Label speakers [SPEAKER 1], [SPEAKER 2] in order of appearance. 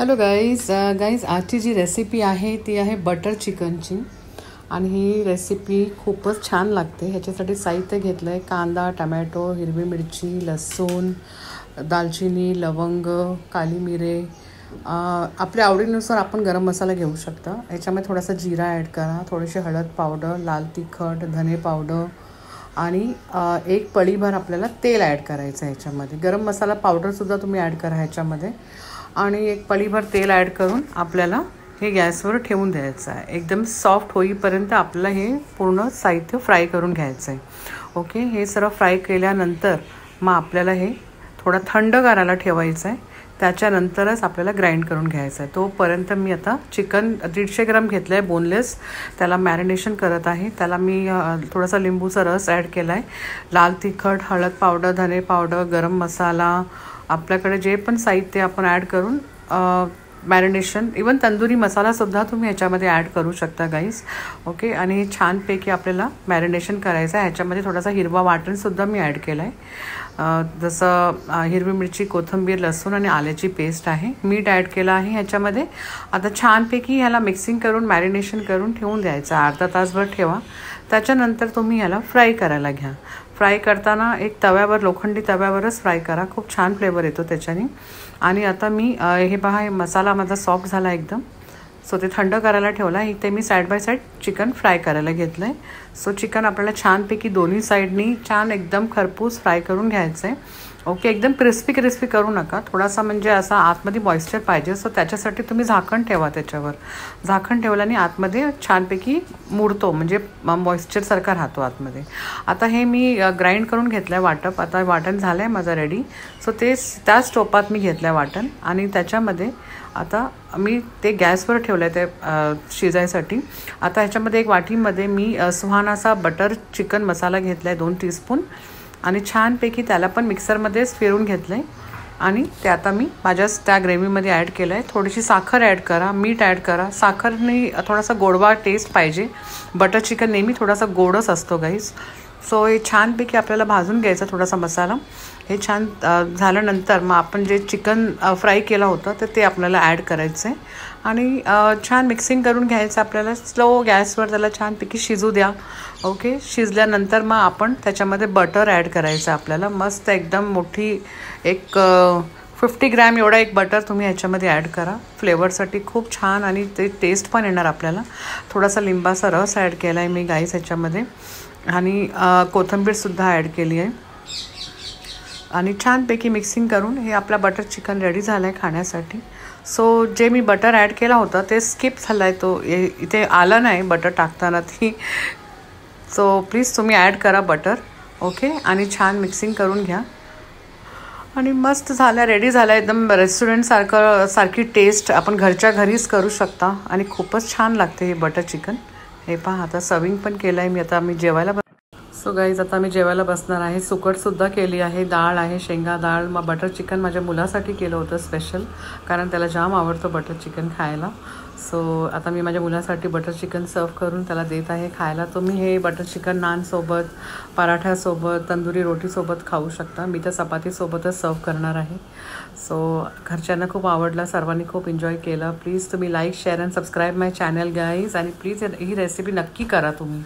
[SPEAKER 1] Hello guys आजची जी recipe आहे ती आहे बटर चिकनची आणि ही रेसिपी खूपच छान लागते। ह्याच्यासाठी साहित्य घेतलं आहे कांदा, टमॅटो, हिरवी मिरची, लसूण, दालचिनी, लवंग, काली मिरे, आपल्या आवडीनुसार आपण गरम मसाला घेऊ शकता। ह्याच्यामध्ये थोडासा जिरा ॲड करा, थोडीशी हळद पावडर, लाल तिखट, धने पावडर आणि एक पळीभर आपल्याला तेल ॲड करायचं आहे। ह्याच्यामध्ये गरम मसाला पावडरसुद्धा तुम्ही ॲड करा ह्याच्यामध्ये आणि एक पळीभर तेल ॲड करून आपल्याला हे गॅसवर ठेवून द्यायचं आहे। एकदम सॉफ्ट होईपर्यंत आपल्याला हे पूर्ण साहित्य फ्राय करून घ्यायचं आहे। ओके, हे सर्व फ्राय केल्यानंतर मग आपल्याला हे थोडं थंड करायला ठेवायचं आहे। त्याच्यानंतरच आपल्याला ग्राइंड करून घ्यायचं आहे। तोपर्यंत मी आता चिकन 150 ग्राम घेतलं आहे बोनलेस, त्याला मॅरिनेशन करत आहे। त्याला मी थोडासा लिंबूचा रस ॲड केला आहे, लाल तिखट, हळद पावडर, धने पावडर, गरम मसाला, आपल्याकडे जे पण साहित्य आपण ॲड करून मॅरिनेशन, इवन तंदुरी मसालासुद्धा तुम्ही ह्याच्यामध्ये ॲड करू शकता गाईज। ओके, आणि हे छानपैकी आपल्याला मॅरिनेशन करायचं आहे। ह्याच्यामध्ये थोडासा हिरवा वाटणसुद्धा मी ॲड केला आहे, जसं हिरवी मिरची, कोथिंबीर, लसूण आणि आल्याची पेस्ट आहे, मीठ ॲड केलं आहे ह्याच्यामध्ये। आता छानपैकी ह्याला मिक्सिंग करून मॅरिनेशन करून ठेवून द्यायचं, अर्धा तासभर ठेवा। त्याच्यानंतर तुम्ही ह्याला फ्राय करायला घ्या। फ्राय करताना एक तव्यावर, लोखंडी तव्यावरच फ्राय करा, खूप छान फ्लेवर येतो त्याच्याने। आणि आता मी हे पहा, हे मसाला माझा सॉफ्ट झाला एकदम, सो ते थंड करायला ठेवला। इथे मी side by side chicken fry करायला घेतलं आहे। सो चिकन आपल्याला छानपैकी दोन्ही साईडनी छान एकदम खरपूस फ्राय करून घ्यायचं आहे। ओके, एकदम क्रिस्पी करू नका, थोडासा म्हणजे असा आतमध्ये मॉइश्चर पाहिजे, सो त्याच्यासाठी तुम्ही झाकण ठेवा। त्याच्यावर झाकण ठेवल्याने आतमध्ये छानपैकी मुरतो, म्हणजे मॉइश्चरसारखा राहतो आतमध्ये। आता हे मी ग्राइंड करून घेतलं आहे वाटप, आता वाटण झालं आहे माझं रेडी। सो त्याच टोपात मी घेतलं आहे वाटण आणि त्याच्यामध्ये आता मी ते गॅसवर ठेवलं आहे ते शिजायसाठी। आता ह्याच्यामध्ये एक वाटीमध्ये मी सुहानाचा बटर चिकन मसाला घेतला आहे 2 टीस्पून आणि छानपैकी त्याला पण मिक्सरमध्येच फिरून घेतलं आहे आणि ते आता मी माझ्याच त्या ग्रेव्हीमध्ये ॲड केलं आहे। थोडीशी साखर ॲड करा, मीठ ॲड करा, साखरने थोडासा गोडवा टेस्ट पाहिजे, बटर चिकन नेहमी थोडासा गोडच असतो गाईज। सो हे छानपैकी आपल्याला भाजून घ्यायचा थोडासा मसाला। हे छान झाल्यानंतर मग आपण जे चिकन फ्राय केलं होतं तर ते आपल्याला ॲड करायचं आहे आणि छान मिक्सिंग करून घ्यायचं आपल्याला। स्लो गॅसवर त्याला छानपैकी शिजू द्या। ओके, शिजल्यानंतर मग आपण त्याच्यामध्ये बटर ॲड करायचं आपल्याला, मस्त एकदम मोठी एक 50 ग्रॅम एवढा एक बटर तुम्ही ह्याच्यामध्ये ॲड करा, फ्लेवरसाठी खूप छान आणि ते टेस्ट पण येणार आपल्याला। थोडासा लिंबाचा रस ॲड केला आहे मी गाईस ह्याच्यामध्ये आणि कोथिंबीरसुद्धा ॲड केली आहे आणि छानपैकी मिक्सिंग करून हे आपला बटर चिकन रेडी झालं आहे खाण्यासाठी। सो जे मी बटर ॲड केला होता ते स्किप झाला आहे, तो इथे आला नाही बटर टाकताना ती। सो प्लीज तुम्ही ॲड करा बटर। ओके, आणि छान मिक्सिंग करून घ्या आणि मस्त झालं, रेडी झालं, एकदम रेस्टॉरंटसारखी टेस्ट आपण घरच्या घरीच करू शकता आणि खूपच छान लागते हे बटर चिकन। हे पहा, आता सर्विंग पण केलं आहे मी, आता मी जेवायला सो गाईज आता मी जेवायला बसणार आहे। सुकटसुद्धा केली आहे, डाळ आहे, शेंगा डाळ। मग बटर चिकन माझ्या मुलासाठी केलं होतं स्पेशल, कारण त्याला जाम आवडतं बटर चिकन खायला। सो आता मी माझ्या मुलासाठी बटर चिकन सर्व करून त्याला देत आहे खायला। तुम्ही हे बटर चिकन नानसोबत, पराठ्यासोबत, तंदुरी रोटीसोबत खाऊ शकता, मी तर चपातीसोबतच सर्व करणार आहे। सो घरच्यांना खूप आवडला, सर्वांनी खूप एन्जॉय केलं। प्लीज तुम्ही like, share and subscribe my channel guys, आणि प्लीज ही रेसिपी नक्की करा तुम्ही।